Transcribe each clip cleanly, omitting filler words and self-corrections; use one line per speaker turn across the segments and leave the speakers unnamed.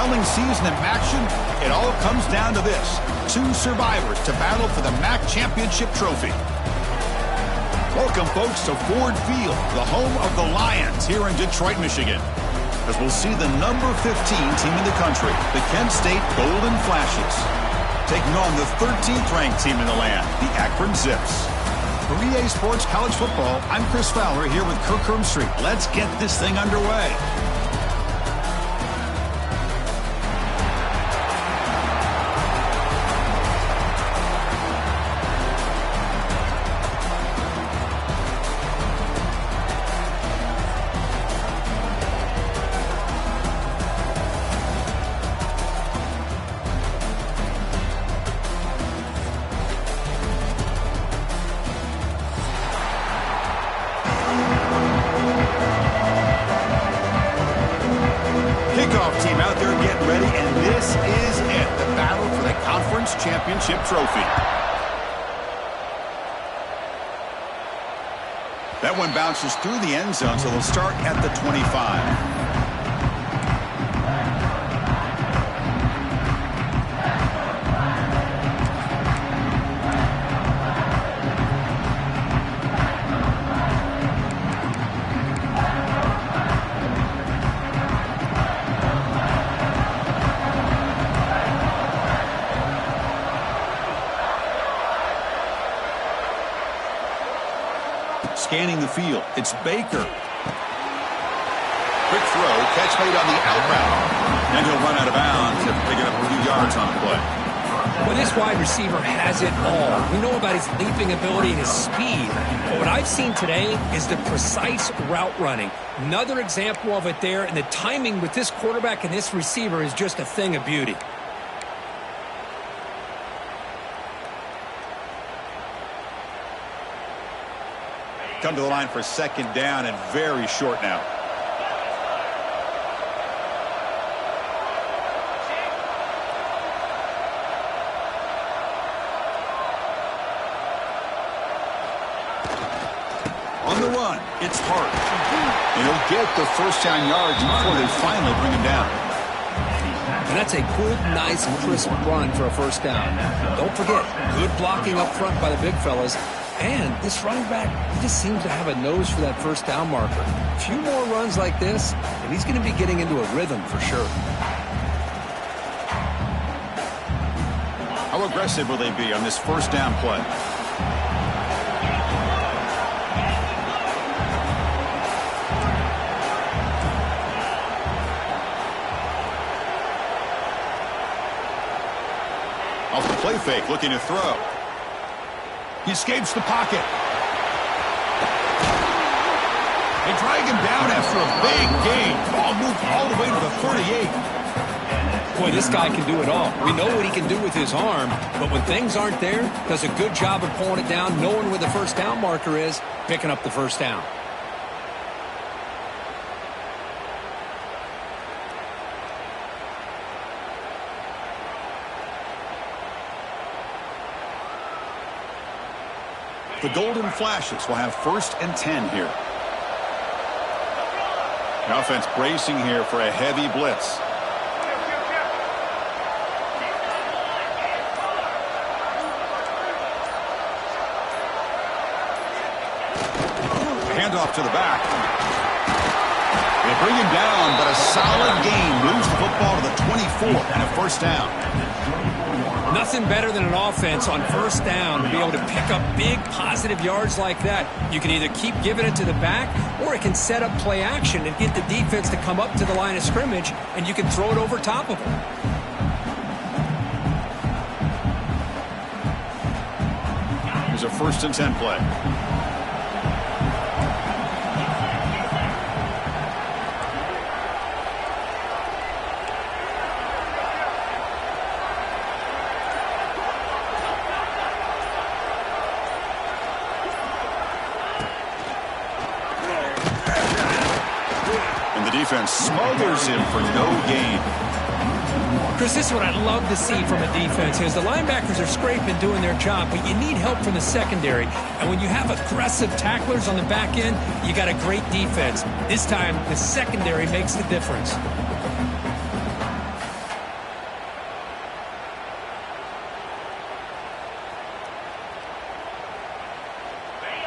compelling season of action, it all comes down to this. 2 survivors to battle for the MAC Championship trophy. Welcome, folks, to Ford Field, the home of the Lions here in Detroit, Michigan. As we'll see the number 15 team in the country, the Kent State Golden Flashes, taking on the 13th ranked team in the land, the Akron Zips. For EA Sports College Football, I'm Chris Fowler here with Kirk Street. Let's get this thing underway. Team out there getting ready, and this is it, the battle for the conference championship trophy. That one bounces through the end zone, so they'll start at the 25. Scanning the field, it's Baker. Quick throw, catch made on the out route. And he'll run out of bounds after picking up a few yards on the play.
Well, this wide receiver has it all. We know about his leaping ability and his speed. But what I've seen today is the precise route running. Another example of it there, and the timing with this quarterback and this receiver is just a thing of beauty.
Come to the line for second down and very short now. On the run, it's Hart. And he'll get the first down yards before they finally bring him down.
And that's a good, nice, crisp run for a first down. Don't forget, good blocking up front by the big fellas. And this running back, he just seems to have a nose for that first down marker. A few more runs like this, and he's going to be getting into a rhythm for sure.
How aggressive will they be on this first down play? Off the play fake, looking to throw. He escapes the pocket. They drag him down after a big gain. Ball moved all the way to the 38.
Boy, this guy can do it all. We know what he can do with his arm, but when things aren't there, does a good job of pulling it down, knowing where the first down marker is, picking up the first down.
The Golden Flashes will have 1st and 10 here. The offense bracing here for a heavy blitz. Handoff to the back. They bring him down, but a solid gain moves the football to the 24 and a first down.
Nothing better than an offense on first down to be able to pick up big positive yards like that. You can either keep giving it to the back, or it can set up play action and get the defense to come up to the line of scrimmage, and you can throw it over top of them.
Here's a 1st and 10 play. Defense smothers him for no gain.
Chris, this is what I love to see from a defense is the linebackers are scraping, doing their job, but you need help from the secondary. And when you have aggressive tacklers on the back end, you got a great defense. This time, the secondary makes the difference.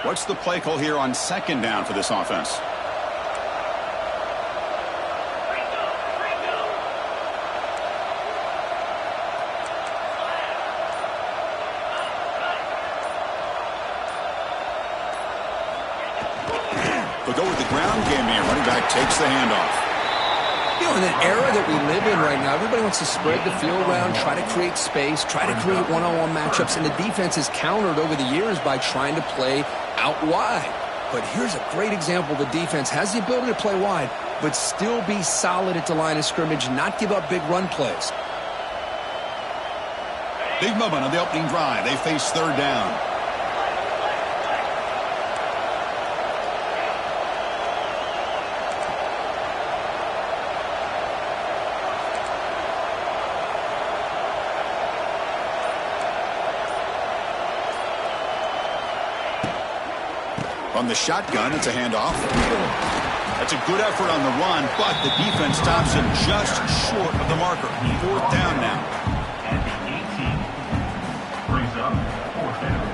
What's the play call here on second down for this offense? They'll go with the ground game here. Running back takes the handoff.
You know, in the era that we live in right now, everybody wants to spread the field around, try to create space, try to create one-on-one matchups, and the defense has countered over the years by trying to play out wide. But here's a great example. The defense has the ability to play wide, but still be solid at the line of scrimmage, not give up big run plays.
Big moment on the opening drive. They face third down. On the shotgun, it's a handoff. That's a good effort on the run, but the defense stops him just short of the marker. Fourth down now.
And the 18 brings up fourth down.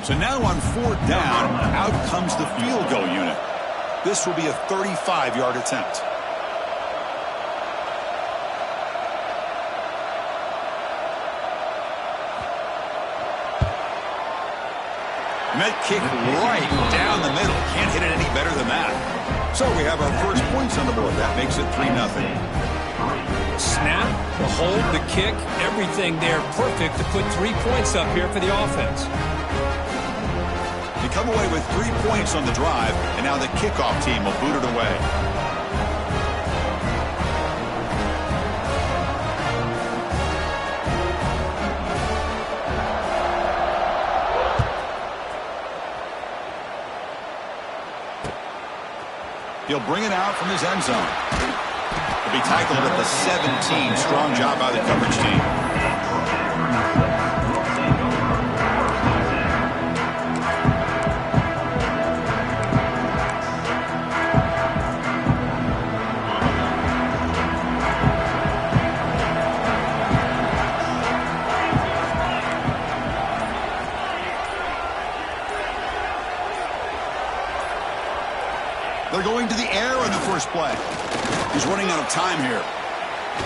So now on fourth down, out comes the field goal unit. This will be a 35-yard attempt. And that kick right down the middle. Can't hit it any better than that. So we have our first points on the board. That makes it 3-0.
Snap, the hold, the kick, everything there perfect to put 3 points up here for the offense.
They come away with 3 points on the drive, and now the kickoff team will boot it away. He'll bring it out from his end zone. He'll be tackled at the 17. Strong job by the coverage team. They're going to the air on the first play. He's running out of time here.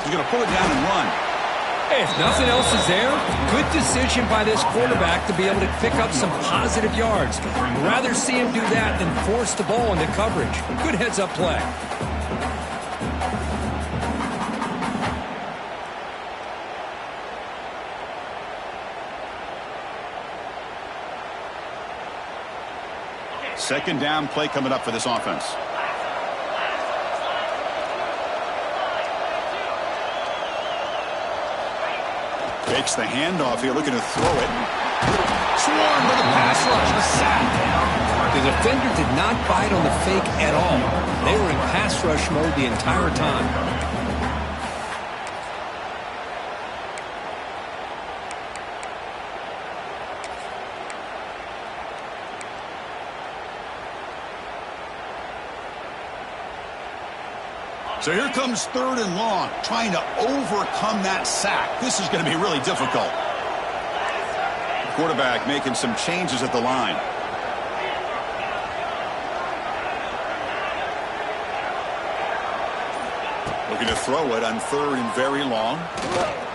He's going to pull it down and run.
Hey, if nothing else is there, good decision by this quarterback to be able to pick up some positive yards. I'd rather see him do that than force the ball into coverage. Good heads-up play.
Second down play coming up for this offense. Takes the handoff here, looking to throw it. Swarmed with a pass rush, a sack.
The defender did not bite on the fake at all. They were in pass rush mode the entire time.
So here comes third and long, trying to overcome that sack. This is going to be really difficult. Quarterback making some changes at the line. Looking to throw it on third and very long.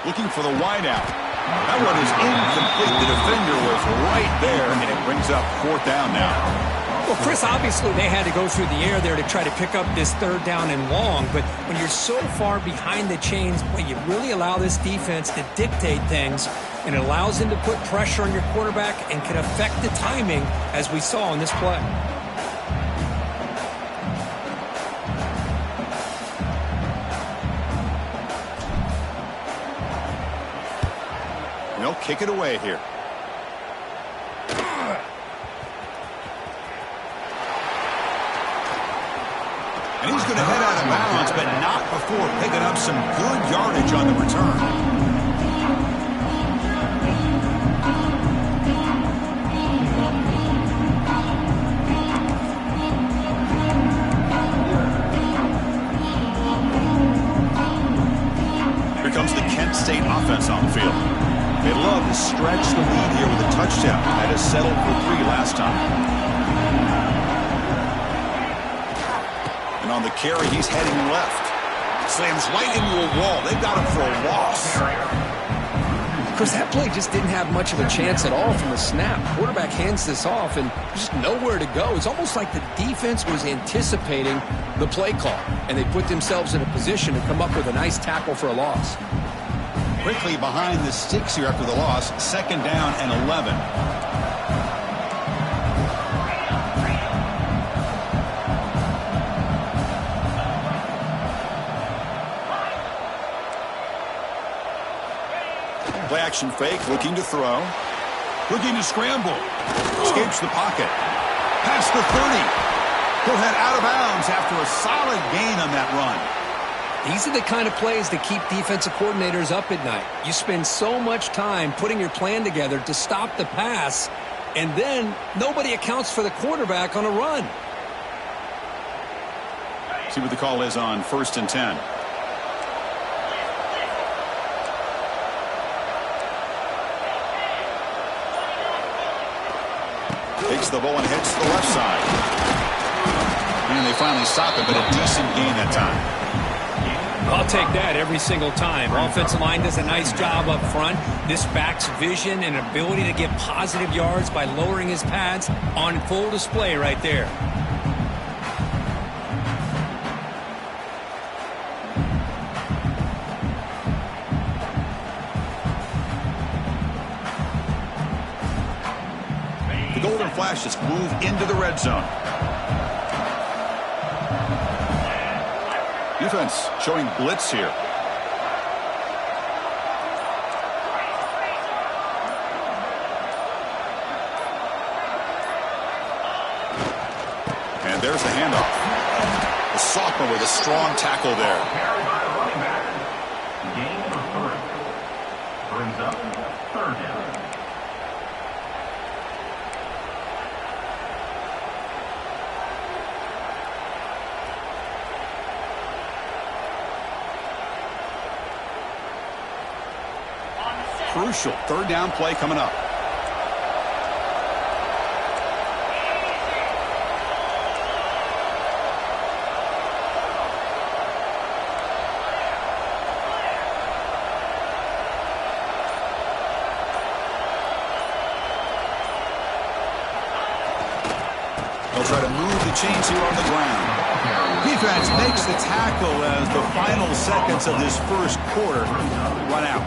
Looking for the wideout. That one is incomplete. The defender was right there, and it brings up fourth down now.
Well, Chris, obviously they had to go through the air there to try to pick up this third down and long, but when you're so far behind the chains, well, you really allow this defense to dictate things, and it allows them to put pressure on your quarterback and can affect the timing, as we saw in this play.
And they'll kick it away here. And he's going to head out of bounds, but not before picking up some good yardage on the return. State offense on the field. They love to stretch the lead here with a touchdown. That is settled for 3 last time. And on the carry, he's heading left. Slams right into a wall. They've got him for a loss.
Chris, that play just didn't have much of a chance at all from the snap. Quarterback hands this off and just nowhere to go. It's almost like the defense was anticipating the play call, and they put themselves in a position to come up with a nice tackle for a loss.
Quickly behind the sticks here after the loss. 2nd down and 11. Play action fake, looking to throw. Looking to scramble. Escapes the pocket. Past the 30. He'll head out of bounds after a solid gain on that run.
These are the kind of plays that keep defensive coordinators up at night. You spend so much time putting your plan together to stop the pass, and then nobody accounts for the quarterback on a run.
See what the call is on 1st and 10. Takes the ball and heads to the left side. And they finally stop it, but a decent gain that time.
I'll take that every single time. Offensive line does a nice job up front. This back's vision and ability to get positive yards by lowering his pads on full display right there.
The Golden Flashes move into the red zone. Defense showing blitz here. And there's the handoff. The sophomore with a strong tackle there.
Carried by the running back. Gain of 3. Brings up 3rd down.
Crucial 3rd down play coming up. They'll try to move the chains here on the ground. Defense makes the tackle as the final seconds of this first quarter run out.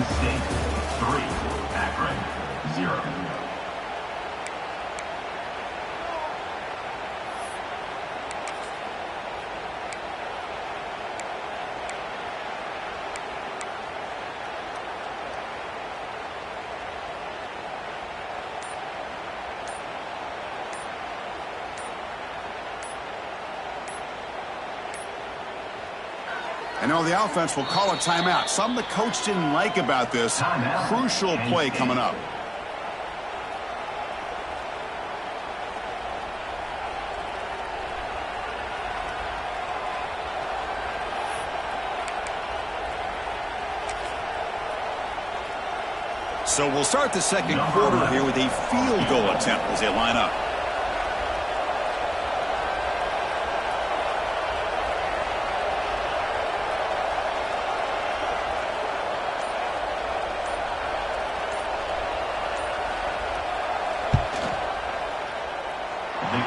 State 3, Akron 0.
I know the offense will call a timeout. Something the coach didn't like about this. Crucial play coming up. So we'll start the second quarter here with a field goal attempt as they line up.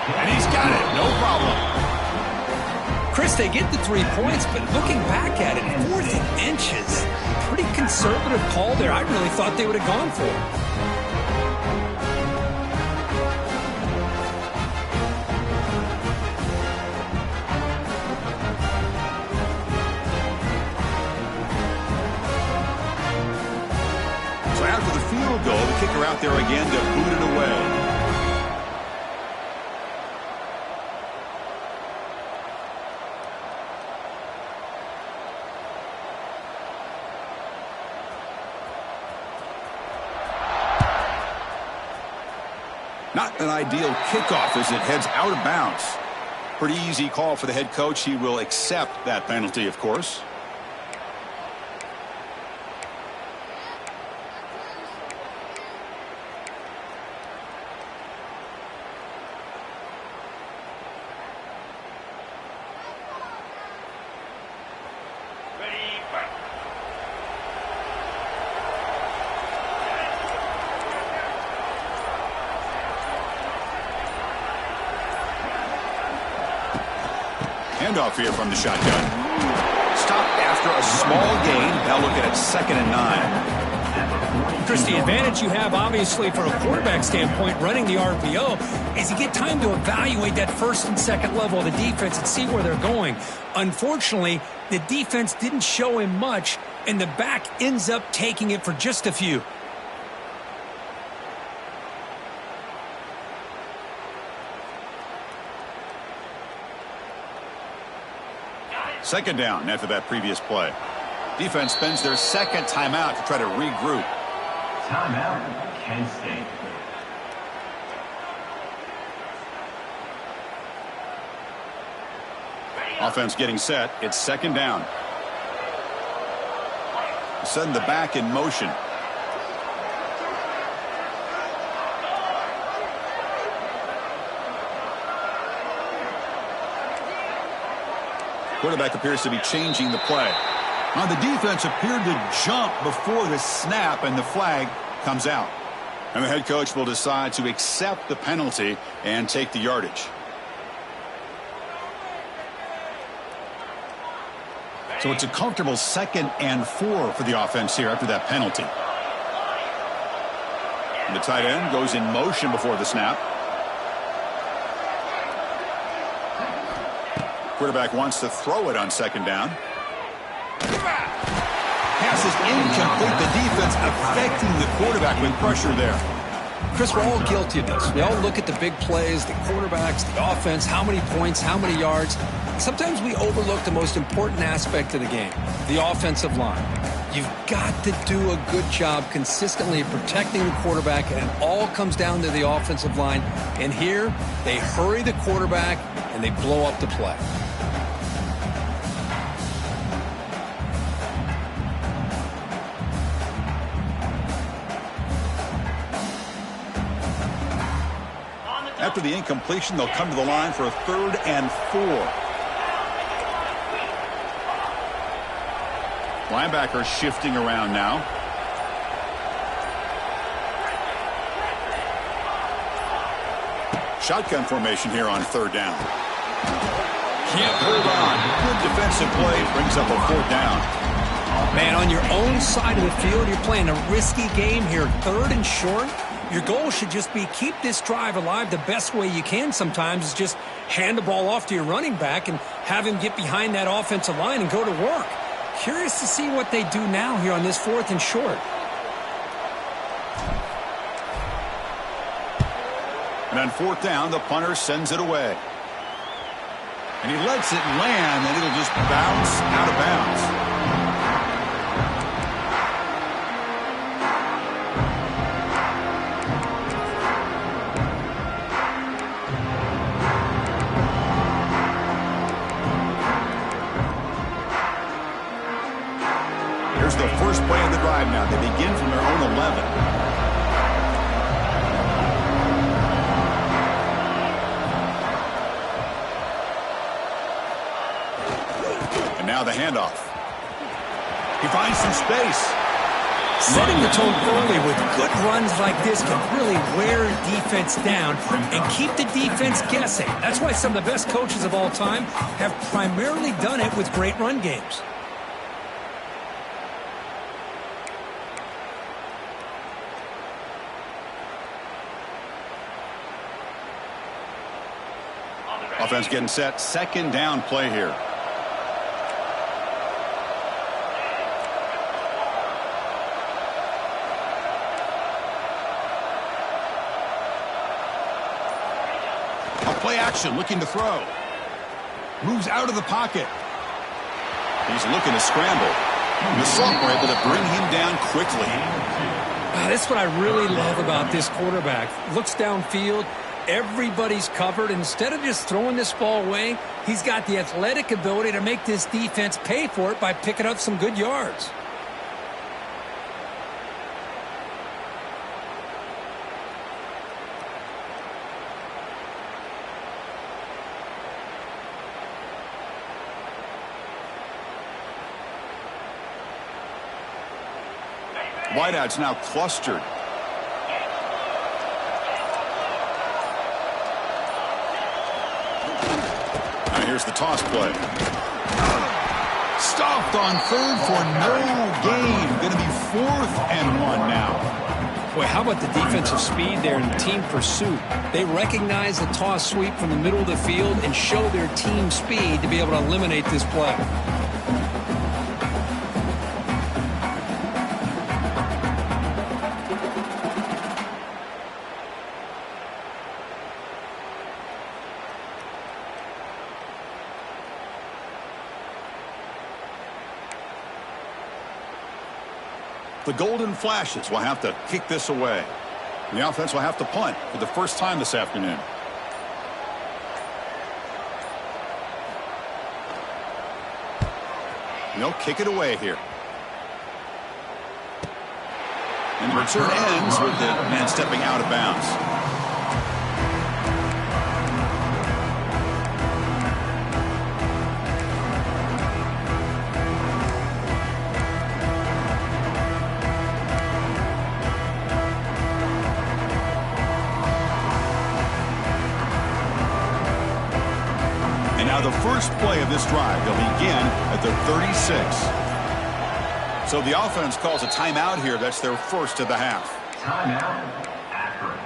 And he's got it, no problem.
Chris, they get the 3 points, but looking back at it, 4th and inches. Pretty conservative call there. I really thought they would have gone for it.
So after the field goal, the kicker out there again to boot it away. Not an ideal kickoff as it heads out of bounds. Pretty easy call for the head coach. He will accept that penalty, of course. Handoff here from the shotgun. Stopped after a small gain. Now look at it, 2nd and 9.
Chris, the advantage you have, obviously, from a quarterback standpoint, running the RPO, is you get time to evaluate that first and second level of the defense and see where they're going. Unfortunately, the defense didn't show him much, and the back ends up taking it for just a few.
Second down after that previous play. Defense spends their second timeout to try to regroup.
Timeout, Kent State.
Offense getting set. It's 2nd down. Send the back in motion. Quarterback appears to be changing the play. The defense appeared to jump before the snap, and the flag comes out. And the head coach will decide to accept the penalty and take the yardage. So it's a comfortable 2nd and 4 for the offense here after that penalty. The tight end goes in motion before the snap. Quarterback wants to throw it on 2nd down. Pass is incomplete. The defense affecting the quarterback with pressure there.
Chris, we're all guilty of this. We all look at the big plays, the quarterbacks, the offense, how many points, how many yards. Sometimes we overlook the most important aspect of the game, the offensive line. You've got to do a good job consistently protecting the quarterback, and it all comes down to the offensive line. And here, they hurry the quarterback, and they blow up the play.
After the incompletion, they'll come to the line for a 3rd and 4. Linebacker shifting around now. Shotgun formation here on 3rd down. Can't hold on. Good defensive play brings up a 4th down.
Man, on your own side of the field, you're playing a risky game here. 3rd and short. Your goal should just be keep this drive alive the best way you can sometimes is just hand the ball off to your running back and have him get behind that offensive line and go to work. Curious to see what they do now here on this 4th and short.
And on 4th down, the punter sends it away. And he lets it land, and it'll just bounce out of bounds. Here's the first play of the drive now. They begin from their own 11. And now the handoff. He finds some space.
Setting the tone early with good runs like this can really wear defense down and keep the defense guessing. That's why some of the best coaches of all time have primarily done it with great run games.
Offense getting set. 2nd down play here. A play action looking to throw. Moves out of the pocket. He's looking to scramble. The Slump were able to bring him down quickly.
That's what I really love about this quarterback. Looks downfield, everybody's covered. Instead of just throwing this ball away, he's got the athletic ability to make this defense pay for it by picking up some good yards.
Wideouts now clustered. Now here's the toss play. Stopped on third for no gain. Going to be 4th and 1 now.
Boy, how about the defensive speed there in team pursuit? They recognize the toss sweep from the middle of the field and show their team speed to be able to eliminate this play.
The Golden Flashes will have to kick this away. The offense will have to punt for the first time this afternoon. And they'll kick it away here. And the return ends with the man stepping out of bounds. Now the first play of this drive, they'll begin at the 36. So the offense calls a timeout here. That's their first of the half.
Timeout, Akron.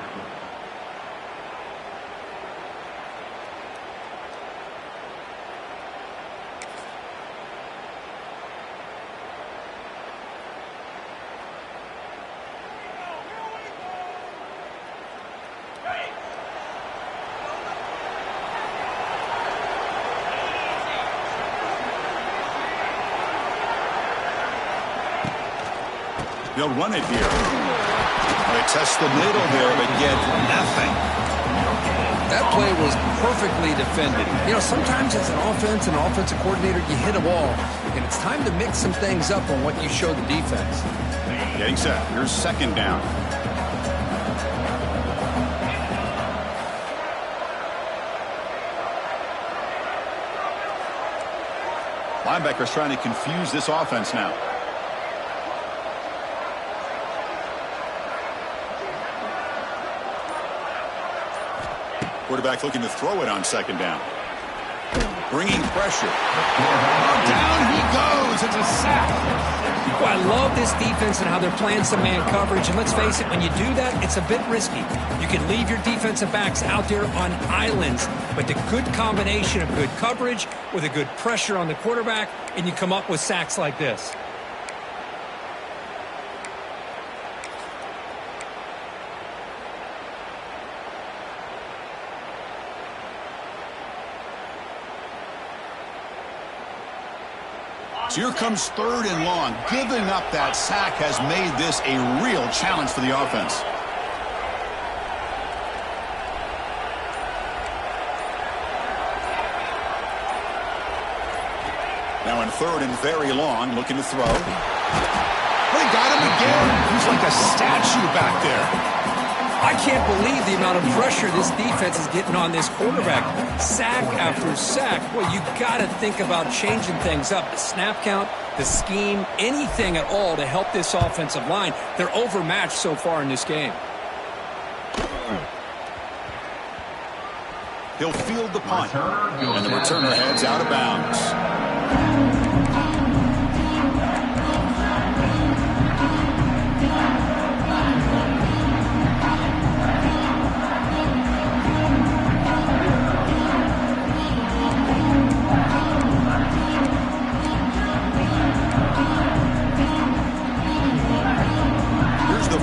They'll run it here. They test the middle there, but get nothing.
That play was perfectly defended. You know, sometimes as an offensive coordinator, you hit a ball, and it's time to mix some things up on what you show the defense.
Getting set. Here's 2nd down. Linebackers trying to confuse this offense now. Quarterback looking to throw it on 2nd down. Bringing pressure. Down he goes. It's a sack.
Well, I love this defense and how they're playing some man coverage. And let's face it, when you do that, it's a bit risky. You can leave your defensive backs out there on islands. But the good combination of good coverage with a good pressure on the quarterback, and you come up with sacks like this.
So here comes 3rd and long. Giving up that sack has made this a real challenge for the offense. Now in 3rd and very long, looking to throw. They got him again. He's like a statue back there.
I can't believe the amount of pressure this defense is getting on this quarterback. Sack after sack. Well, you got to think about changing things up. The snap count, the scheme, anything at all to help this offensive line. They're overmatched so far in this game.
He'll field the punt, and the returner heads out of bounds.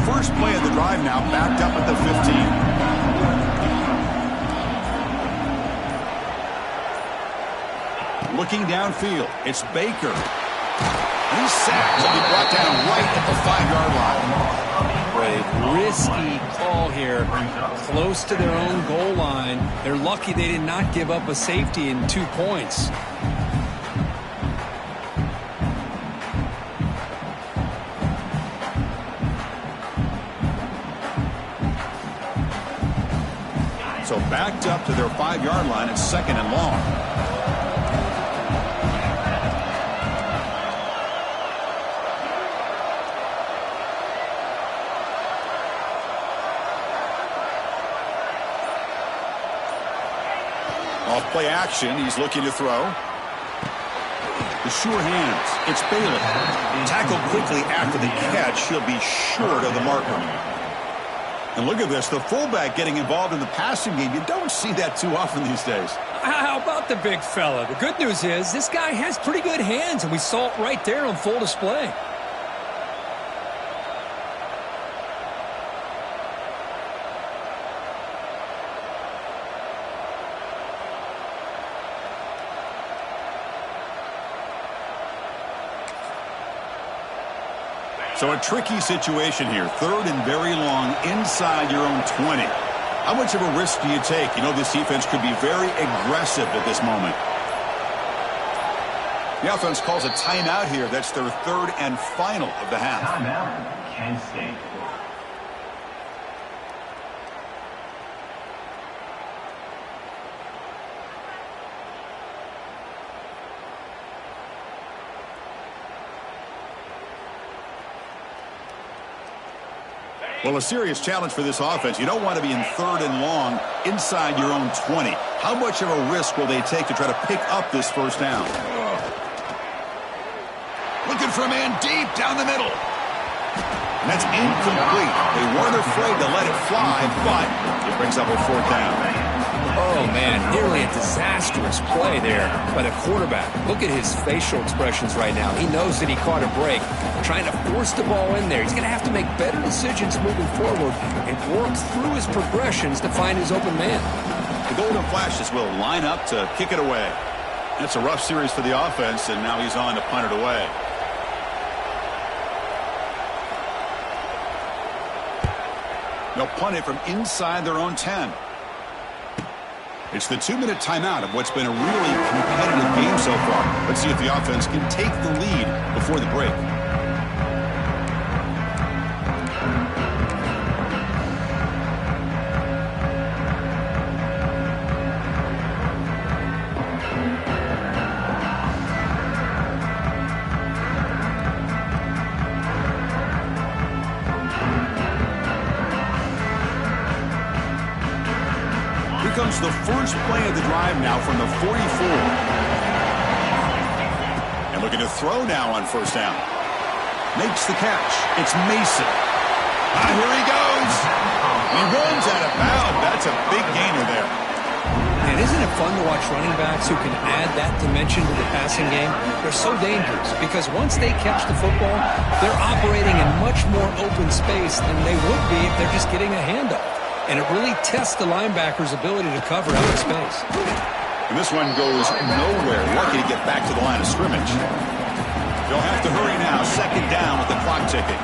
First play of the drive now, backed up at the 15. Looking downfield, it's Baker. He's sacked. He'll be brought down right at the 5-yard line.
Well, a risky call here, close to their own goal line. They're lucky they did not give up a safety in 2 points.
So backed up to their 5-yard line. It's 2nd and long. Off play action. He's looking to throw. The sure hands. It's Bailey. Tackled quickly after the catch. He'll be short of the marker. And look at this, the fullback getting involved in the passing game. You don't see that too often these days.
How about the big fella? The good news is this guy has pretty good hands, and we saw it right there on full display.
So a tricky situation here. 3rd and very long inside your own 20. How much of a risk do you take? You know, this defense could be very aggressive at this moment. The offense calls a timeout here. That's their 3rd and final of the half.
Timeout, Kent State.
Well, a serious challenge for this offense. You don't want to be in 3rd and long inside your own 20. How much of a risk will they take to try to pick up this first down? Looking for a man deep down the middle. And that's incomplete. They weren't afraid to let it fly, but it brings up a 4th down.
Oh, man, nearly a disastrous play there by the quarterback. Look at his facial expressions right now. He knows that he caught a break, trying to force the ball in there. He's going to have to make better decisions moving forward and work through his progressions to find his open man.
The Golden Flashes will line up to kick it away. It's a rough series for the offense, and now he's on to punt it away. They'll punt it from inside their own 10. It's the 2-minute timeout of what's been a really competitive game so far. Let's see if the offense can take the lead before the break. Comes the first play of the drive now from the 44. And looking to throw now on 1st down. Makes the catch. It's Mason. Here he goes. He runs out of bounds. That's a big gainer there.
And isn't it fun to watch running backs who can add that dimension to the passing game? They're so dangerous because once they catch the football, they're operating in much more open space than they would be if they're just getting a handoff. And it really tests the linebacker's ability to cover out of space.
And this one goes nowhere. Lucky to get back to the line of scrimmage. They'll have to hurry now. 2nd down with the clock ticking.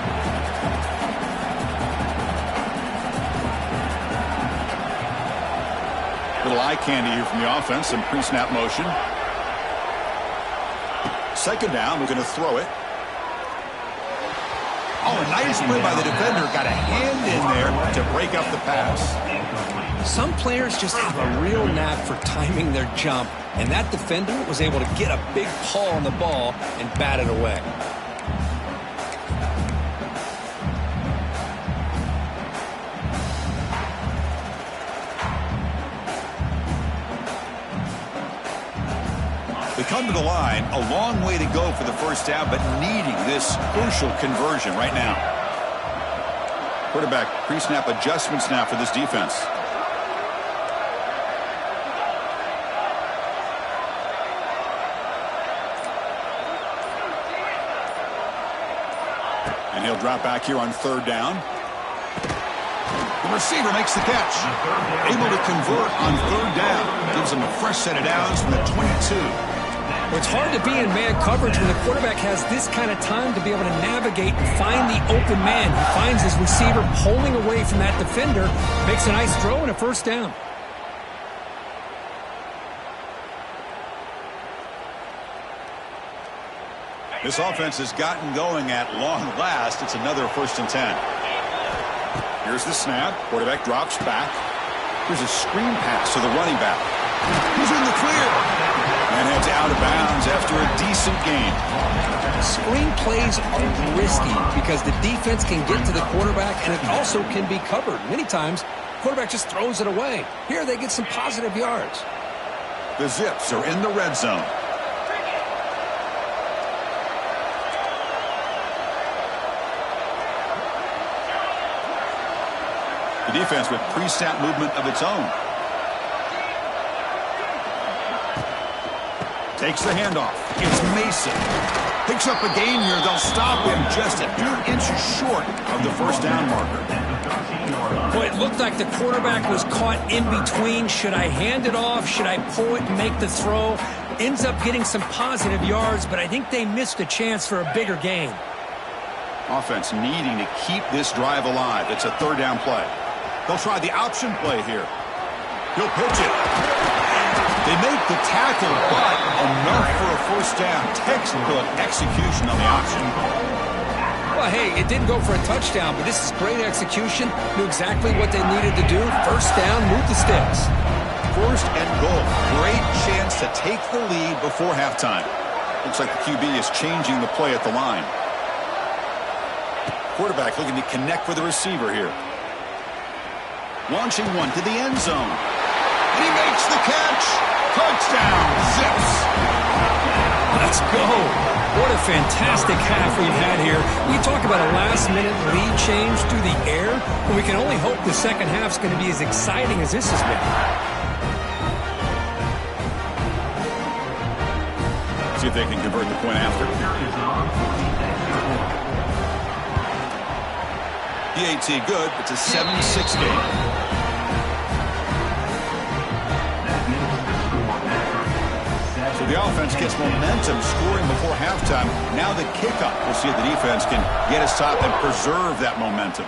Little eye candy here from the offense. Some pre-snap motion. 2nd down. We're going to throw it. Oh, a nice play by the defender. Got a hand in there to break up the pass.
Some players just have a real knack for timing their jump, and that defender was able to get a big paw on the ball and bat it away.
They come to the line, a long way to go for the 1st down, but needing this crucial conversion right now. Quarterback pre-snap adjustments now for this defense. And he'll drop back here on 3rd down. The receiver makes the catch. Able to convert on 3rd down. Gives him a fresh set of downs from the 22.
Well, it's hard to be in man coverage when the quarterback has this kind of time to be able to navigate and find the open man. He finds his receiver pulling away from that defender, makes a nice throw and a first down.
This offense has gotten going at long last. It's another 1st and 10. Here's the snap. Quarterback drops back. Here's a screen pass to the running back. He's in the clear. And heads out of bounds after a decent gain.
Screen plays are risky because the defense can get to the quarterback, and it also can be covered. Many times, the quarterback just throws it away. Here, they get some positive yards.
The Zips are in the red zone. The defense with pre-snap movement of its own. Takes the handoff. It's Mason. Picks up a gain here. They'll stop him just a few inches short of the 1st down marker.
Boy, it looked like the quarterback was caught in between. Should I hand it off? Should I pull it and make the throw? Ends up getting some positive yards, but I think they missed a chance for a bigger gain.
Offense needing to keep this drive alive. It's a 3rd down play. They'll try the option play here. He'll pitch it. They make the tackle, but enough for a 1st down. Textbook execution on the option.
Well, hey, it didn't go for a touchdown, but this is great execution. Knew exactly what they needed to do. 1st down, move the sticks.
1st and goal. Great chance to take the lead before halftime. Looks like the QB is changing the play at the line. Quarterback looking to connect with the receiver here. Launching one to the end zone. And he makes the catch. Touchdown, Zips.
Let's go. What a fantastic half we've had here. We talk about a last-minute lead change through the air, and we can only hope the second half's going to be as exciting as this has been.
See if they can convert the point after. PAT good. It's a 7-6 game. So the offense gets momentum scoring before halftime. Now the kickoff. We'll see if the defense can get a stop and preserve that momentum.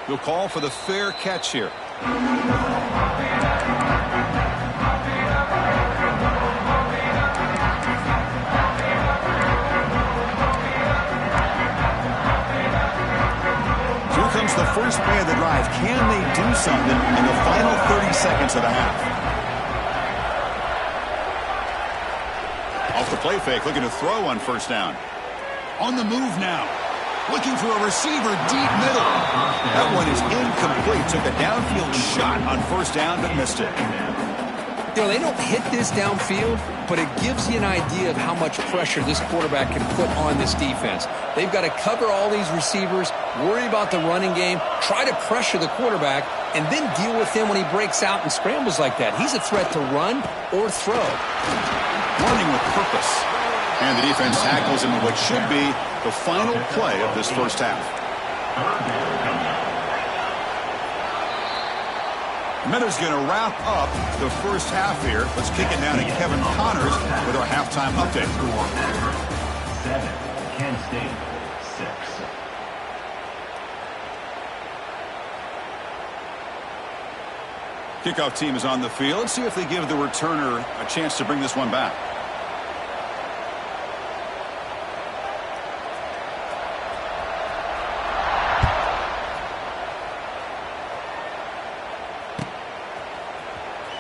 He'll call for the fair catch here. Here comes the first play of the drive. Can they do something in the final 30 seconds of the half? Off the play fake, looking to throw on 1st down. On the move now. Looking for a receiver deep middle. That one is incomplete. Took a downfield shot on 1st down, but missed it.
You know, they don't hit this downfield, but it gives you an idea of how much pressure this quarterback can put on this defense. They've got to cover all these receivers, worry about the running game, try to pressure the quarterback, and then deal with him when he breaks out and scrambles like that. He's a threat to run or throw.
Running with purpose. And the defense tackles him in what should be the final play of this 1st half. Miller's going to wrap up the 1st half here. Let's kick it down to Kevin Connors with our halftime update.
7, Kent State, 6.
Kickoff team is on the field. Let's see if they give the returner a chance to bring this one back.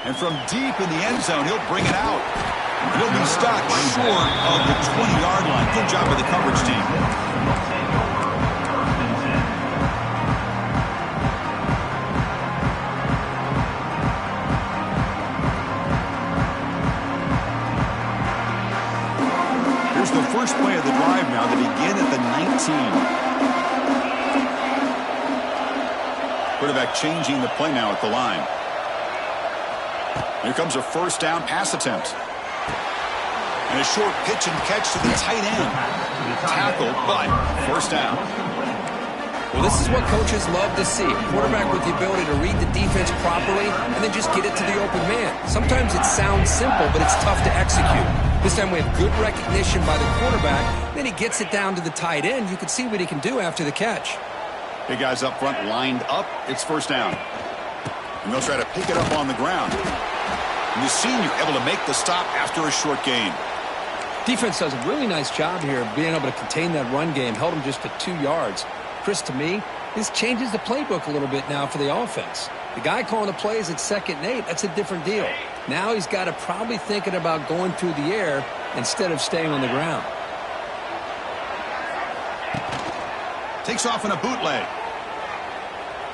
And from deep in the end zone, he'll bring it out. He'll be stopped short of the 20-yard line. Good job by the coverage team. Here's the first play of the drive now. They begin at the 19. Quarterback changing the play now at the line. Here comes a 1st down pass attempt. And a short pitch and catch to the tight end. Tackled, but 1st down.
Well, this is what coaches love to see. A quarterback with the ability to read the defense properly and then just get it to the open man. Sometimes it sounds simple, but it's tough to execute. This time we have good recognition by the quarterback. Then he gets it down to the tight end. You can see what he can do after the catch.
Big guys up front lined up. It's first down. And they'll try to pick it up on the ground. And the senior able to make the stop after a short gain.
Defense does a really nice job here of being able to contain that run game. Held him just to 2 yards. Chris, to me, this changes the playbook a little bit now for the offense. The guy calling the plays at 2nd and 8, that's a different deal. Now he's got to probably thinking about going through the air instead of staying on the ground.
Takes off in a bootleg.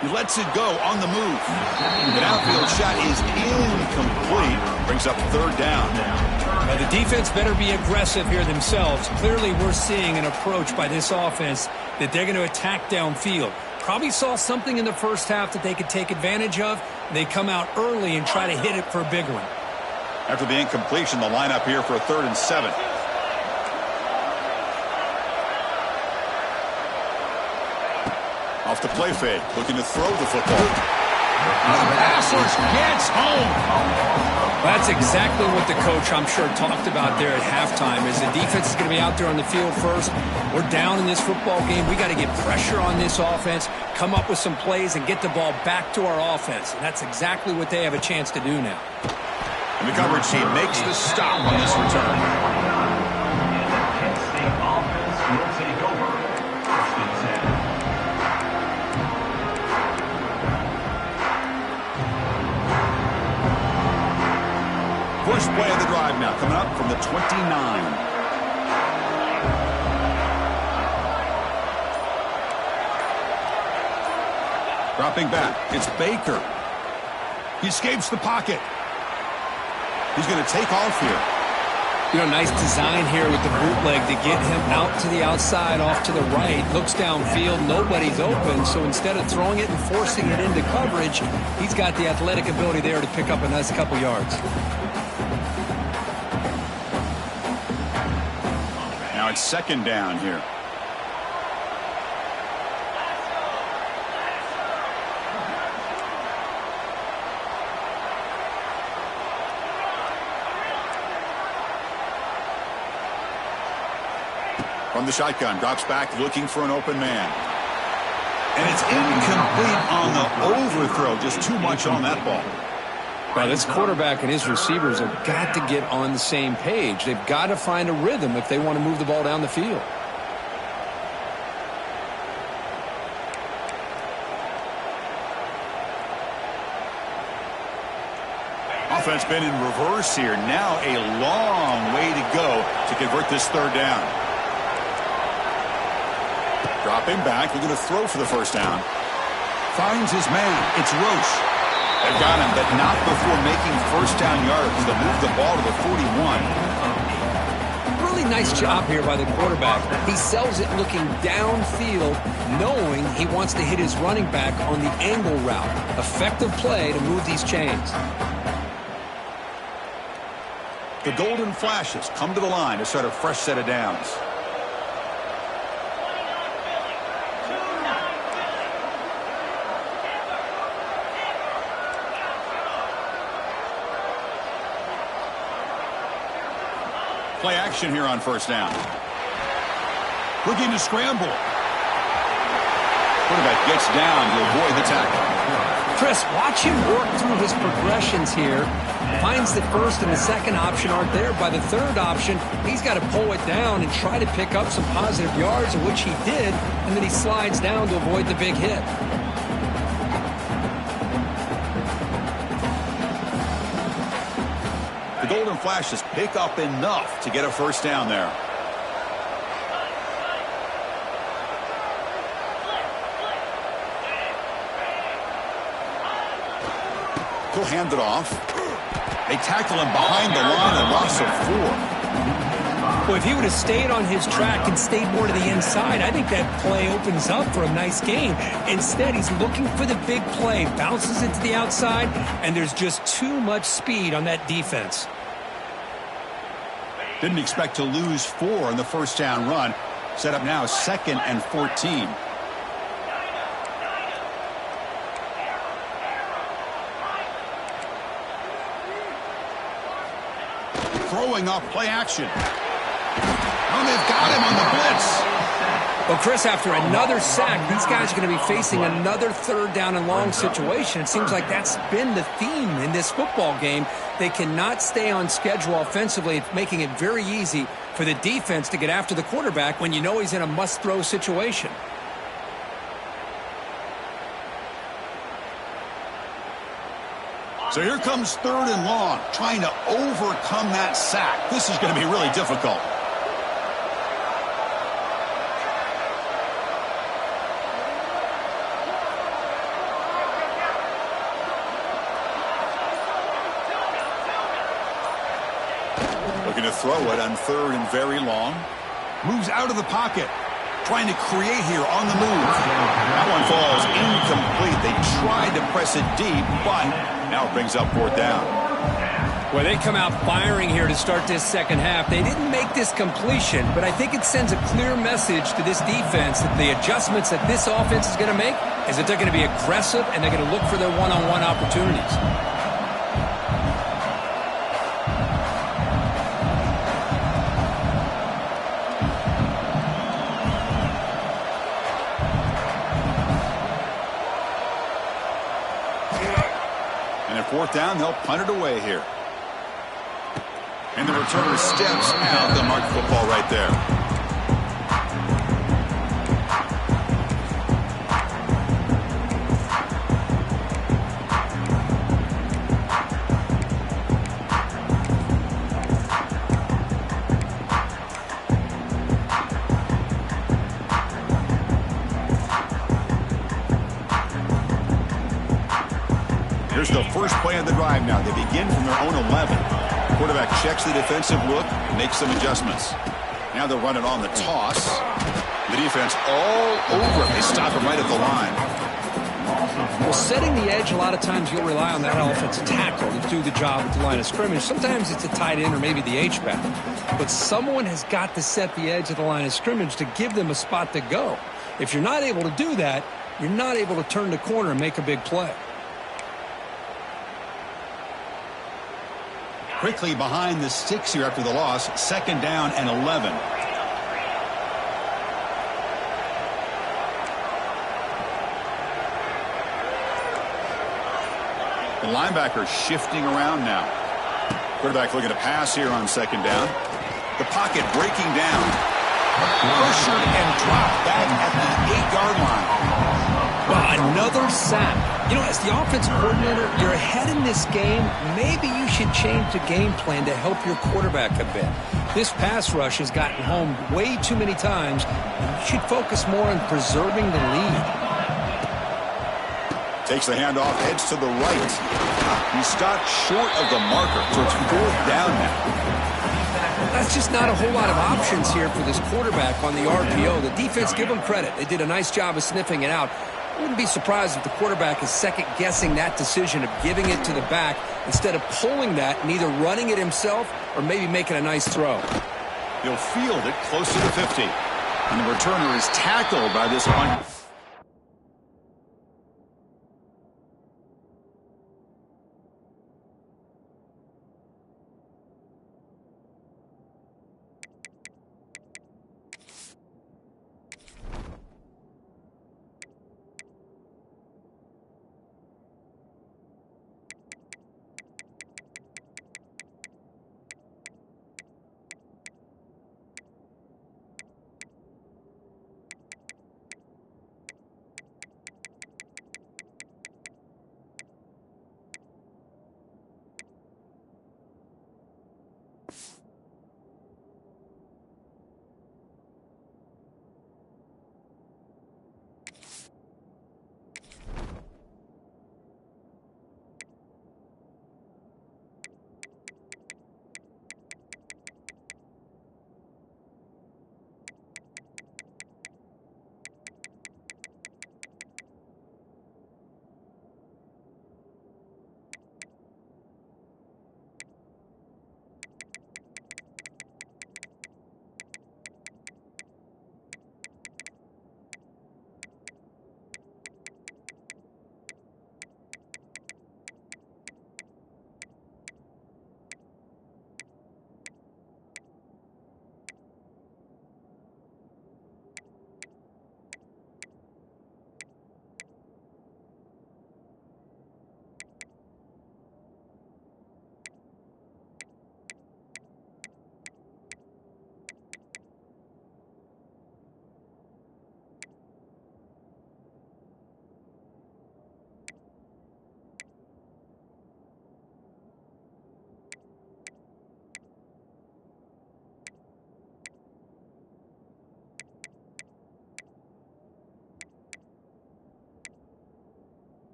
He lets it go on the move. The downfield shot is incomplete. Brings up 3rd down.
Now the defense better be aggressive here themselves. Clearly we're seeing an approach by this offense that they're going to attack downfield. Probably saw something in the first half that they could take advantage of. They come out early and try to hit it for a big one.
After the incompletion, the lineup here for a 3rd and 7. Off the play fake, looking to throw the football. The passer gets home.
That's exactly what the coach, I'm sure, talked about there at halftime, is the defense is going to be out there on the field first. We're down in this football game. We got to get pressure on this offense, come up with some plays, and get the ball back to our offense. And that's exactly what they have a chance to do now.
And the coverage team makes the stop on this return.
Kent State offense will take over. 1st and 10.
First play of the drive now, coming up from the 29. Dropping back, it's Baker. He escapes the pocket. He's going to take off here.
You know, nice design here with the bootleg to get him out to the outside, off to the right. Looks downfield, nobody's open, so instead of throwing it and forcing it into coverage, he's got the athletic ability there to pick up a nice couple yards.
Now it's 2nd down here. From the shotgun, drops back looking for an open man. And it's incomplete on the overthrow. Just too much on that ball.
Now, this quarterback and his receivers have got to get on the same page. They've got to find a rhythm if they want to move the ball down the field.
Offense been in reverse here. Now a long way to go to convert this 3rd down. Dropping back, looking to throw for the 1st down. Finds his man. It's Roche. They've got him, but not before making 1st down yards to move the ball to the 41.
Really nice job here by the quarterback. He sells it looking downfield, knowing he wants to hit his running back on the angle route. Effective play to move these chains.
The Golden Flashes come to the line to start a fresh set of downs. Play action here on 1st down. Looking to scramble. Quarterback gets down to avoid the tackle.
Chris, watch him work through his progressions here. Finds the 1st and the 2nd option aren't there. By the 3rd option, he's got to pull it down and try to pick up some positive yards, of which he did, and then he slides down to avoid the big hit.
The Golden Flashes pick up enough to get a 1st down there. He'll hand it off. They tackle him behind the line, a loss of 4.
Well, if he would have stayed on his track and stayed more to the inside, I think that play opens up for a nice game. Instead, he's looking for the big play, bounces it to the outside, and there's just too much speed on that defense.
Didn't expect to lose 4 on the 1st down run. Set up now 2nd and 14. Throwing off play action. Oh, they've got him on the blitz.
Well, Chris, after another sack, these guys are going to be facing another third down and long situation. It seems like that's been the theme in this football game. They cannot stay on schedule offensively. It's making it very easy for the defense to get after the quarterback when you know he's in a must-throw situation.
So here comes 3rd and long, trying to overcome that sack. This is going to be really difficult. Looking to throw it on 3rd and very long. Moves out of the pocket. Trying to create here on the move. That one falls incomplete. They tried to press it deep, but now it brings up 4th down.
Well, they come out firing here to start this second half. They didn't make this completion, but I think it sends a clear message to this defense that the adjustments that this offense is going to make is that they're going to be aggressive and they're going to look for their one-on-one opportunities.
And at 4th down, they'll punt it away here. And the returner steps out. They'll mark the football right there. Here's the first play of the drive now. They begin from their own 11. Quarterback checks the defensive look, makes some adjustments. Now they'll run it on the toss. The defense all over it. They stop him right at the line.
Well, setting the edge, a lot of times you'll rely on that offensive tackle to do the job at the line of scrimmage. Sometimes it's a tight end or maybe the H-back. But someone has got to set the edge of the line of scrimmage to give them a spot to go. If you're not able to do that, you're not able to turn the corner and make a big play.
Quickly behind the sticks here after the loss. 2nd down and 11. The linebacker shifting around now. Quarterback looking to pass here on 2nd down. The pocket breaking down. Pressured and dropped back at the 8-yard line.
Well, another sack. You know, as the offensive coordinator, you're ahead in this game. Maybe you should change the game plan to help your quarterback a bit. This pass rush has gotten home way too many times, and you should focus more on preserving the lead.
Takes the handoff, heads to the right. He stopped short of the marker, so it's 4th down now.
That's just not a whole lot of options here for this quarterback on the RPO. The defense, give them credit. They did a nice job of sniffing it out. I wouldn't be surprised if the quarterback is second-guessing that decision of giving it to the back instead of pulling that and either running it himself or maybe making a nice throw.
He'll field it close to the 50. And the returner is tackled by this one.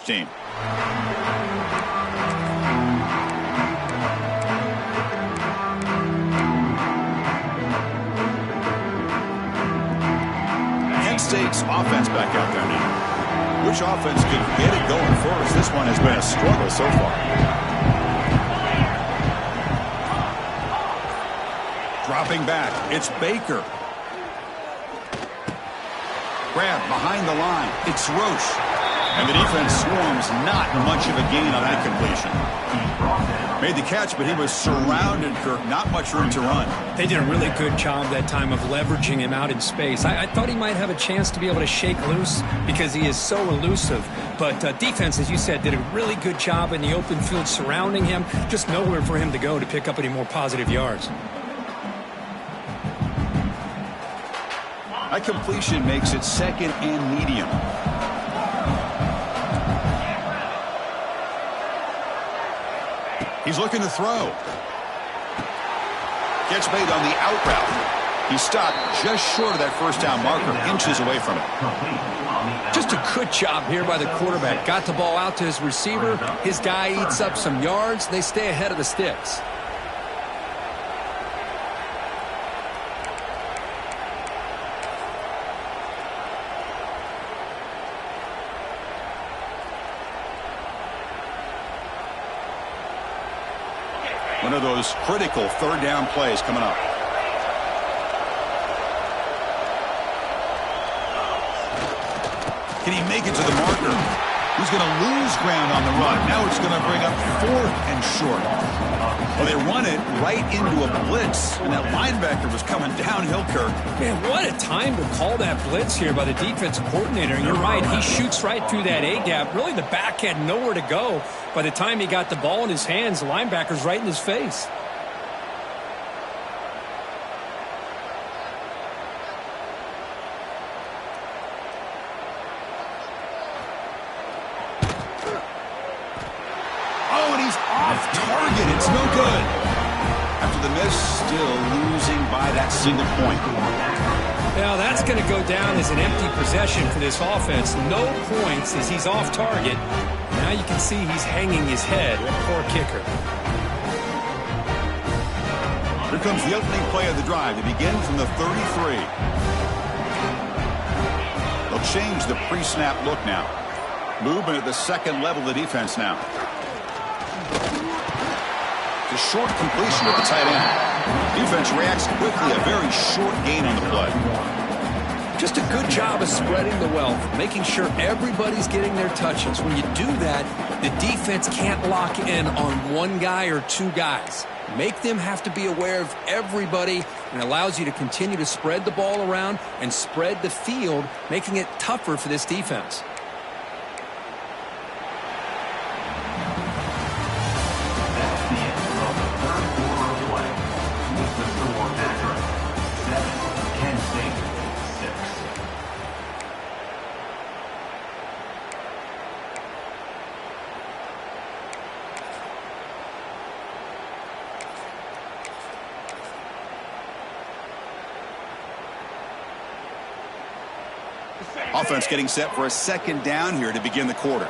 team. Kent State's offense back out there now. Which offense can get it going first? This one has been a struggle so far. Dropping back, it's Baker. Grab behind the line, it's Roche. And the defense swarms, not much of a gain on that completion. Made the catch, but he was surrounded, Kirk. Not much room to run.
They did a really good job that time of leveraging him out in space. I thought he might have a chance to be able to shake loose because he is so elusive. But defense, as you said, did a really good job in the open field surrounding him. Just nowhere for him to go to pick up any more positive yards.
That completion makes it second and medium. He's looking to throw. Gets made on the out route. He stopped just short of that first down marker, inches away from it.
Just a good job here by the quarterback. Got the ball out to his receiver. His guy eats up some yards. They stay ahead of the sticks.
One of those critical third down plays coming up. Can he make it to the marker? He's going to lose ground on the run. Now it's going to bring up 4th and short. Well, they run it right into a blitz, and that linebacker was coming downhill, Kirk.
Man, what a time to call that blitz here by the defensive coordinator. And you're right, he shoots right through that A-gap. Really, the back had nowhere to go. By the time he got the ball in his hands, the linebacker's right in his face.
Target, it's no good. After the miss, still losing by that single point.
Now that's going to go down as an empty possession for this offense. No points as he's off target. Now you can see he's hanging his head. Poor kicker.
Here comes the opening play of the drive. They begin from the 33. They'll change the pre-snap look now. Movement at the second level of the defense now. A short completion at the tight end. Defense reacts quickly, a very short gain on the play.
Just a good job of spreading the wealth, making sure everybody's getting their touches. When you do that, the defense can't lock in on one guy or two guys. Make them have to be aware of everybody, and allows you to continue to spread the ball around and spread the field, making it tougher for this defense.
Offense getting set for a second down here to begin the quarter.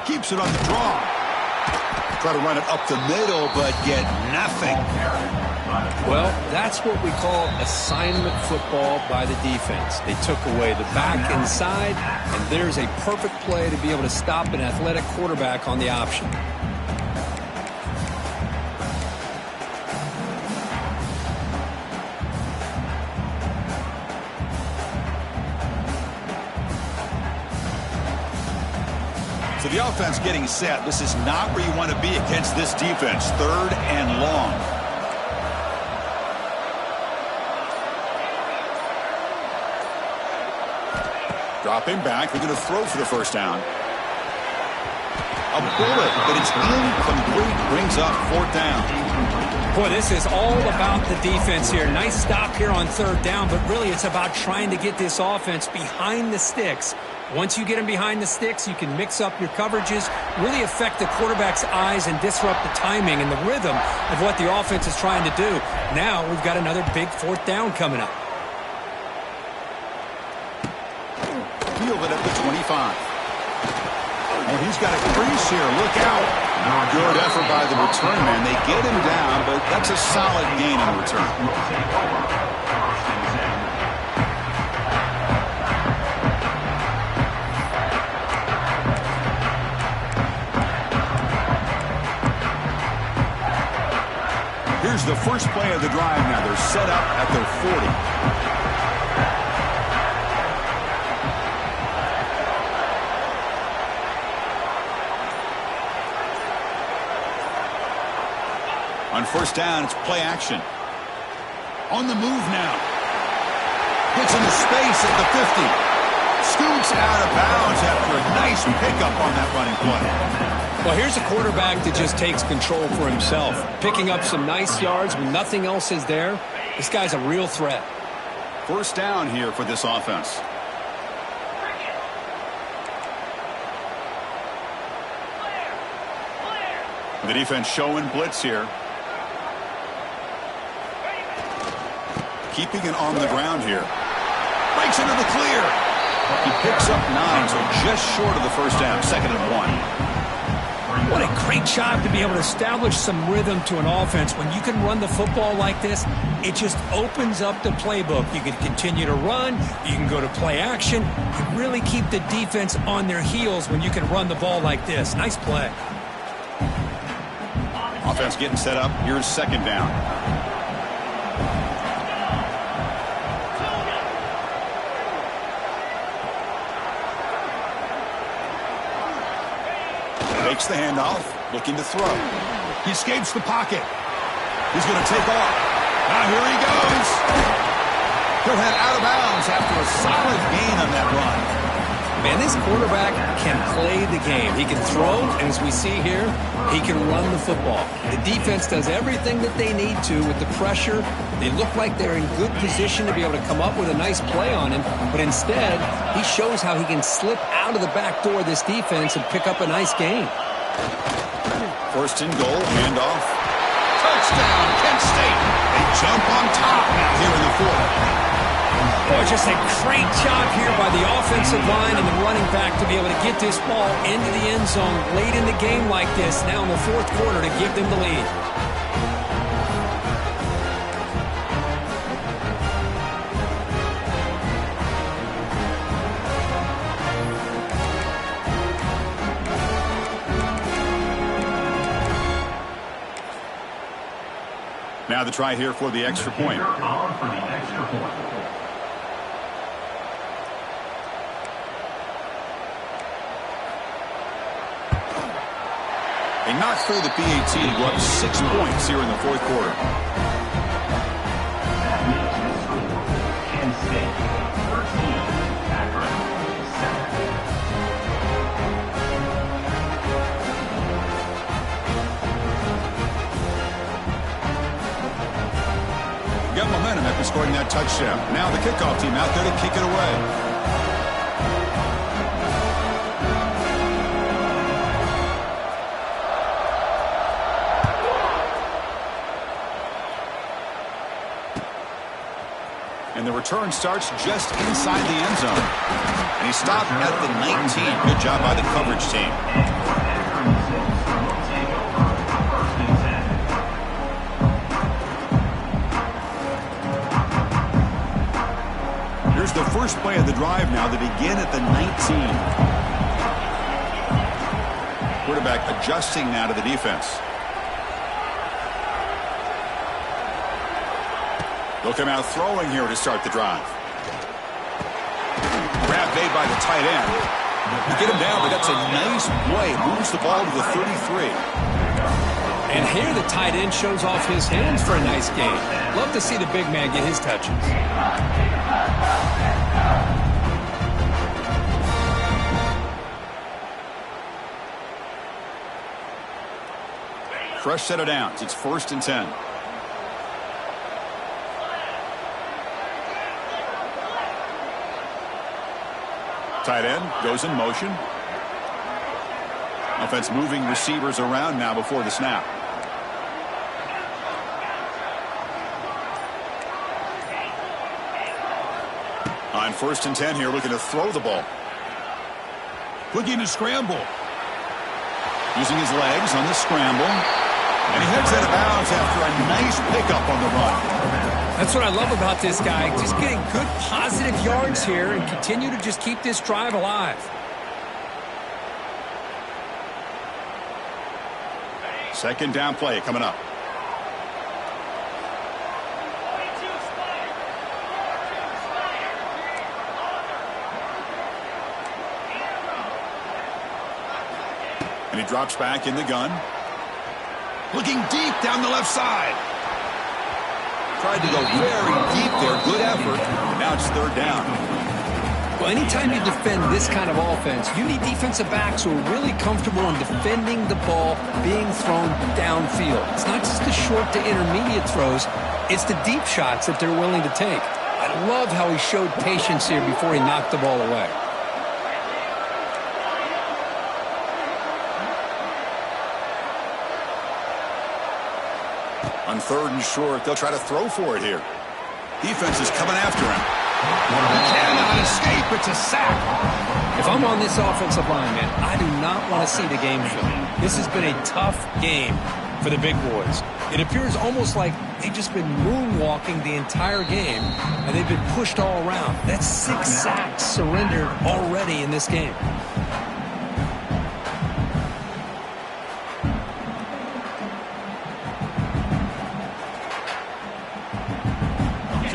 Keeps it on the draw. Try to run it up the middle, but get nothing.
Well, that's what we call assignment football by the defense. They took away the back inside, and there's a perfect play to be able to stop an athletic quarterback on the option.
So the offense getting set. This is not where you want to be against this defense. 3rd and long. Dropping back. They're going to throw for the first down. A bullet, but it's incomplete. Brings up 4th down.
Boy, this is all about the defense here. Nice stop here on 3rd down, but really it's about trying to get this offense behind the sticks. Once you get them behind the sticks, you can mix up your coverages, really affect the quarterback's eyes and disrupt the timing and the rhythm of what the offense is trying to do. Now we've got another big 4th down coming up.
field it at the 25. Oh, he's got a crease here. Look out. Good effort by the return man. They get him down, but that's a solid gain in return. Here's the first play of the drive now. They're set up at their 40. On first down, it's play action. On the move now. Gets into space at the 50. Scoots out of bounds after a nice pickup on that running play.
Well, here's a quarterback that just takes control for himself, picking up some nice yards when nothing else is there. This guy's a real threat.
First down here for this offense. The defense showing blitz here. Keeping it on the ground here. Breaks into the clear. He picks up 9, so just short of the first down. 2nd and 1.
What a great job to be able to establish some rhythm to an offense. When you can run the football like this, it just opens up the playbook. You can continue to run. You can go to play action. You really keep the defense on their heels when you can run the ball like this. Nice play.
Offense getting set up. Here's 2nd down. Takes the handoff, looking to throw. He escapes the pocket. He's going to take off. Now here he goes. He'll head out of bounds after a solid gain on that run.
Man, this quarterback can play the game. He can throw, and as we see here, he can run the football. The defense does everything that they need to with the pressure. They look like they're in good position to be able to come up with a nice play on him, but instead, he shows how he can slip out of the back door of this defense and pick up a nice gain.
First and goal, handoff. Touchdown, Kent State. They jump on top now here in the 4th.
Boy, just a great job here by the offensive line and the running back to be able to get this ball into the end zone late in the game like this, now in the 4th quarter, to give them the lead.
Now the try here for the extra point. They knock through the PAT to go up 6 points here in the 4th quarter.
Kent State 13, Akron 7.
Got momentum after scoring that touchdown. Now the kickoff team out there to kick it away. And the return starts just inside the end zone. And he stopped at the 19. Good job by the coverage team. Here's the first play of the drive now. They begin at the 19. Quarterback adjusting now to the defense. They'll come out throwing here to start the drive. Grab made by the tight end. You get him down, but that's a nice play. Moves the ball to the 33.
And here the tight end shows off his hands for a nice gain. Love to see the big man get his touches.
Fresh set of downs. It's 1st and 10. Tight end goes in motion. Offense moving receivers around now before the snap. On 1st and 10 here, looking to throw the ball. Looking to scramble. Using his legs on the scramble. And he heads out of bounds after a nice pickup on the run.
That's what I love about this guy. Just getting good positive yards here and continue to just keep this drive alive.
Second down play coming up. And he drops back in the gun. Looking deep down the left side. Tried to go very deep there. Good effort. Now it's third down.
Well, anytime you defend this kind of offense, you need defensive backs who are really comfortable in defending the ball being thrown downfield. It's not just the short to intermediate throws. It's the deep shots that they're willing to take. I love how he showed patience here before he knocked the ball away.
On third and short, they'll try to throw for it here. Defense is coming after him. He cannot escape. It's a sack.
If I'm on this offensive line, man, I do not want to see the game film. This has been a tough game for the big boys. It appears almost like they've just been moonwalking the entire game, and they've been pushed all around. That's 6 sacks surrendered already in this game.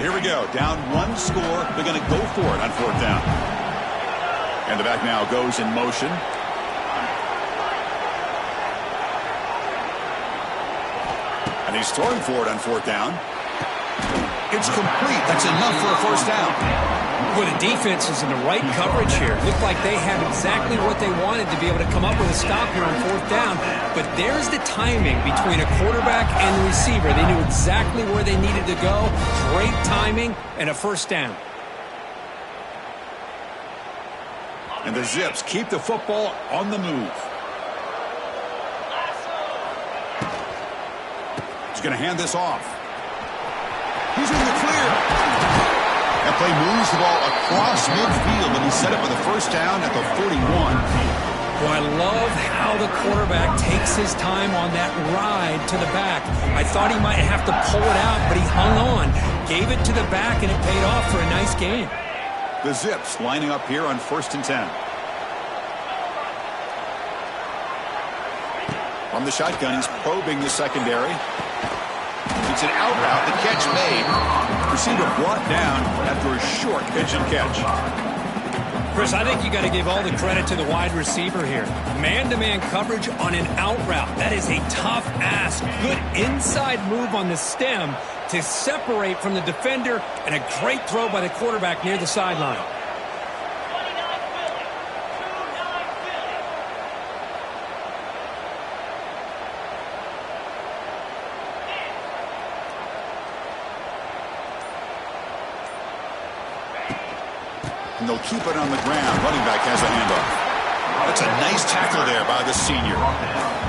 Here we go. Down one score. They're going to go for it on fourth down. And the back now goes in motion. And he's throwing for it on fourth down. It's complete. That's enough for a first down.
Well, the defense is in the right coverage here. Looked like they had exactly what they wanted to be able to come up with a stop here on fourth down. But there's the timing between a quarterback and the receiver. They knew exactly where they needed to go. Great timing and a first down.
And the Zips keep the football on the move. He's going to hand this off. He's in the clear. That play moves the ball across midfield, and he set up with a first down at the 41.
Well, I love how the quarterback takes his time on that ride to the back. I thought he might have to pull it out, but he hung on, gave it to the back, and it paid off for a nice gain.
The Zips lining up here on 1st and 10. From the shotgun, he's probing the secondary. It's an out route. The catch made. Receiver brought down after a short pitch and catch.
Chris, I think you got to give all the credit to the wide receiver here. Man-to-man coverage on an out route. That is a tough ask. Good inside move on the stem to separate from the defender, and a great throw by the quarterback near the sideline.
And they'll keep it on the ground. Running back has a handoff. That's a nice tackle there by the senior.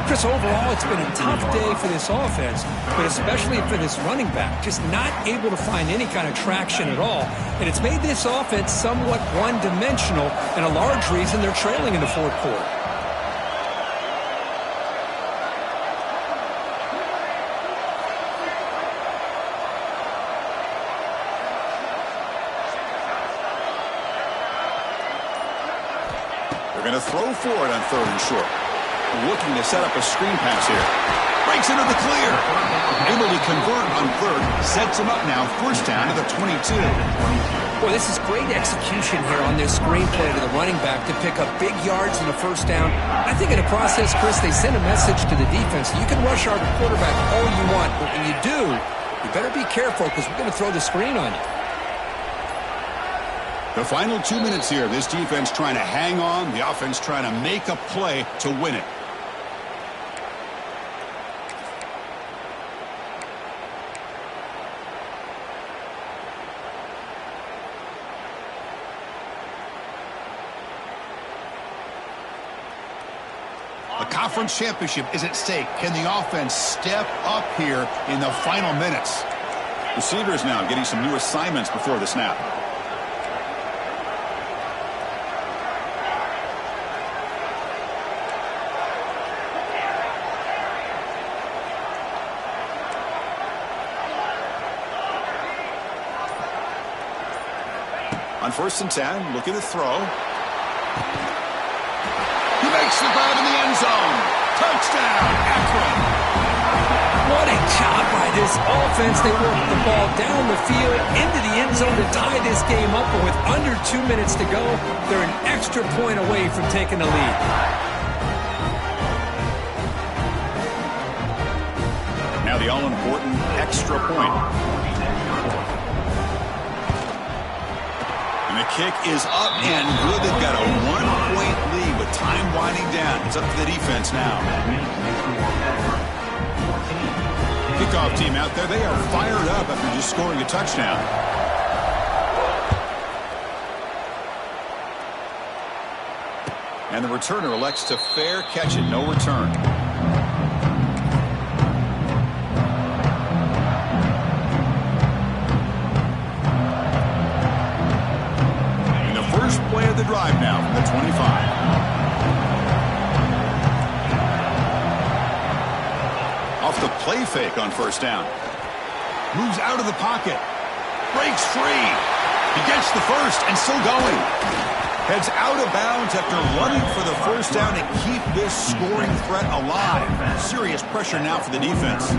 Chris, overall, it's been a tough day for this offense, but especially for this running back. Just not able to find any kind of traction at all. And it's made this offense somewhat one-dimensional, and a large reason they're trailing in the fourth quarter.
They're going to throw for it on 3rd and short. Looking to set up a screen pass here. Breaks into the clear. Able to convert on 3rd. Sets him up now. First down to the 22.
Well, this is great execution here on this screen play to the running back to pick up big yards in the first down. I think in the process, Chris, they send a message to the defense. You can rush our quarterback all you want, but when you do, you better be careful because we're going to throw the screen on you.
The final 2 minutes here. This defense trying to hang on. The offense trying to make a play to win it. The conference championship is at stake. Can the offense step up here in the final minutes? Receivers now getting some new assignments before the snap. On 1st and 10, looking to throw. He makes the grab in the end zone. Touchdown, Akron.
What a job by this offense. They worked the ball down the field into the end zone to tie this game up. But with under 2 minutes to go, they're an extra point away from taking the lead.
Now the all-important extra point. And the kick is up and good. They've got a 1-point lead with time winding down. It's up to the defense now. Kickoff team out there. They are fired up after just scoring a touchdown. And the returner elects to fair catch it. No return. And the first play of the drive now from the 25. Off the play fake on 1st down. Moves out of the pocket. Breaks free. He gets the first and still going. Heads out of bounds after running for the 1st down and keep this scoring threat alive. Serious pressure now for the defense.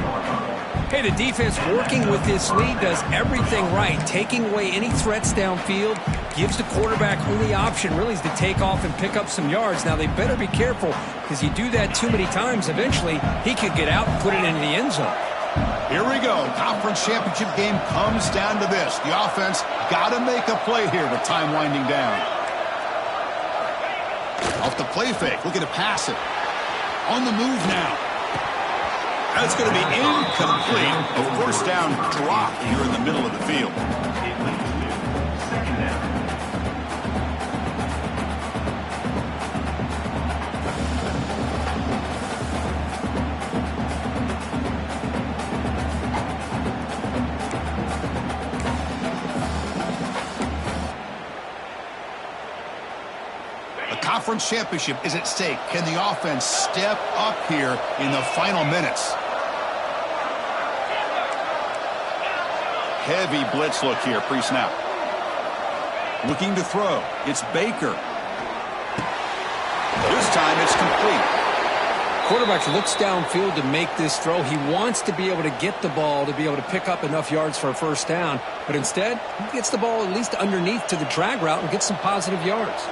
Hey, the defense working with this lead does everything right. Taking away any threats downfield, gives the quarterback only option really is to take off and pick up some yards. Now, they better be careful because you do that too many times, eventually he could get out and put it into the end zone.
Here we go. Conference championship game comes down to this. The offense got to make a play here with time winding down. Off the play fake, looking to pass it. On the move now. That's going to be incomplete. A 1st down drop here in the middle of the field. Conference championship is at stake. Can the offense step up here in the final minutes? Heavy blitz look here, pre-snap. Looking to throw. It's Baker. This time it's complete.
Quarterback looks downfield to make this throw. He wants to be able to get the ball to be able to pick up enough yards for a 1st down. But instead, he gets the ball at least underneath to the drag route and gets some positive yards.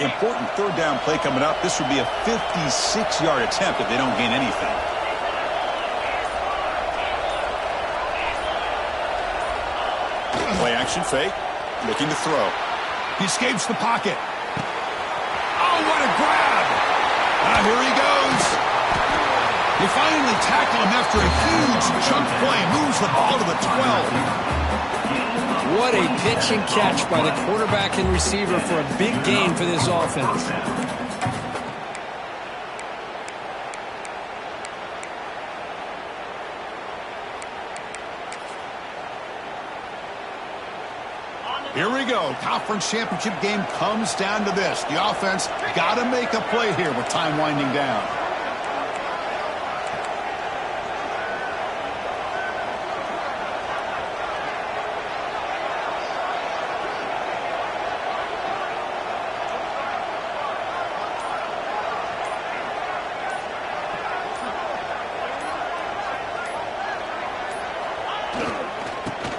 Important 3rd down play coming up. This would be a 56-yard attempt if they don't gain anything. Play action fake. Looking to throw. He escapes the pocket. Oh, what a grab. Here he goes. They finally tackle him after a huge chunk play. Moves the ball to the 12.
What a pitch and catch by the quarterback and receiver for a big gain for this offense.
Here we go. Conference championship game comes down to this. The offense got to make a play here with time winding down.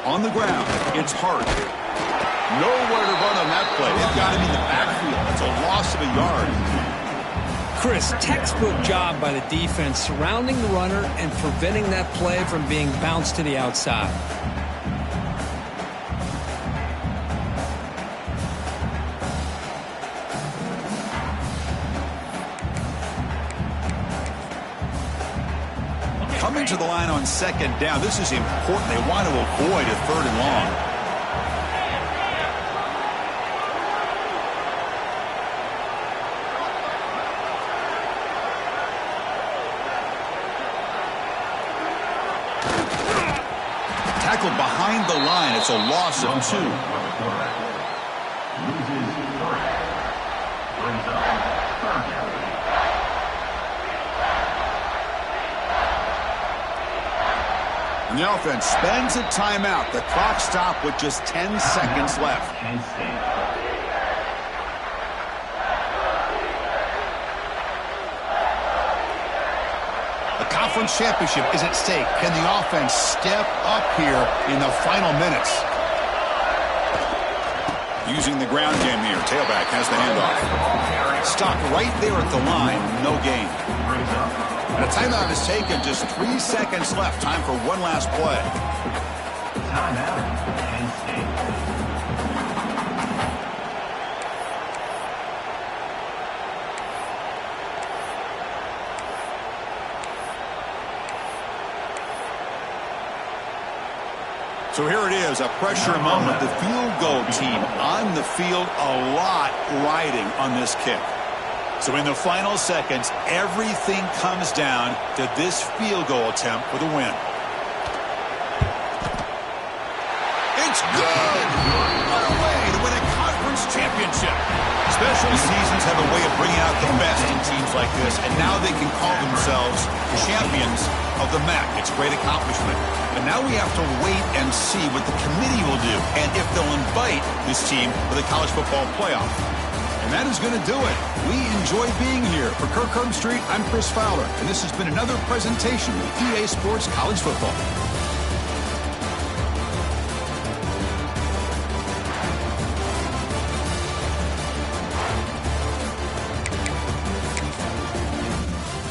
On the ground, it's Hart. Nowhere to run on that play. They've got him in the backfield. It's a loss of a yard.
Chris, textbook job by the defense surrounding the runner and preventing that play from being bounced to the outside.
Coming to the line on 2nd down. This is important. They want to avoid a 3rd and long. Tackled behind the line. It's a loss of 2. And the offense spends a timeout. The clock stopped with just 10 seconds left. The conference championship is at stake. Can the offense step up here in the final minutes? Using the ground game here. Tailback has the handoff. Stopped right there at the line. No gain. And a timeout is taken. Just 3 seconds left. Time for one last play.
Timeout. Penn State.
So here it is, a pressure moment. The field goal team on the field, a lot riding on this kick. So in the final seconds, everything comes down to this field goal attempt for the win. It's good! What a way to win a conference championship. Special seasons have a way of bringing out the best in teams like this, and now they can call themselves champions of the MAC. It's a great accomplishment. But now we have to wait and see what the committee will do and if they'll invite this team for the college football playoff. And that is going to do it. We enjoy being here. For Kirk Street, I'm Chris Fowler, and this has been another presentation of EA Sports College Football.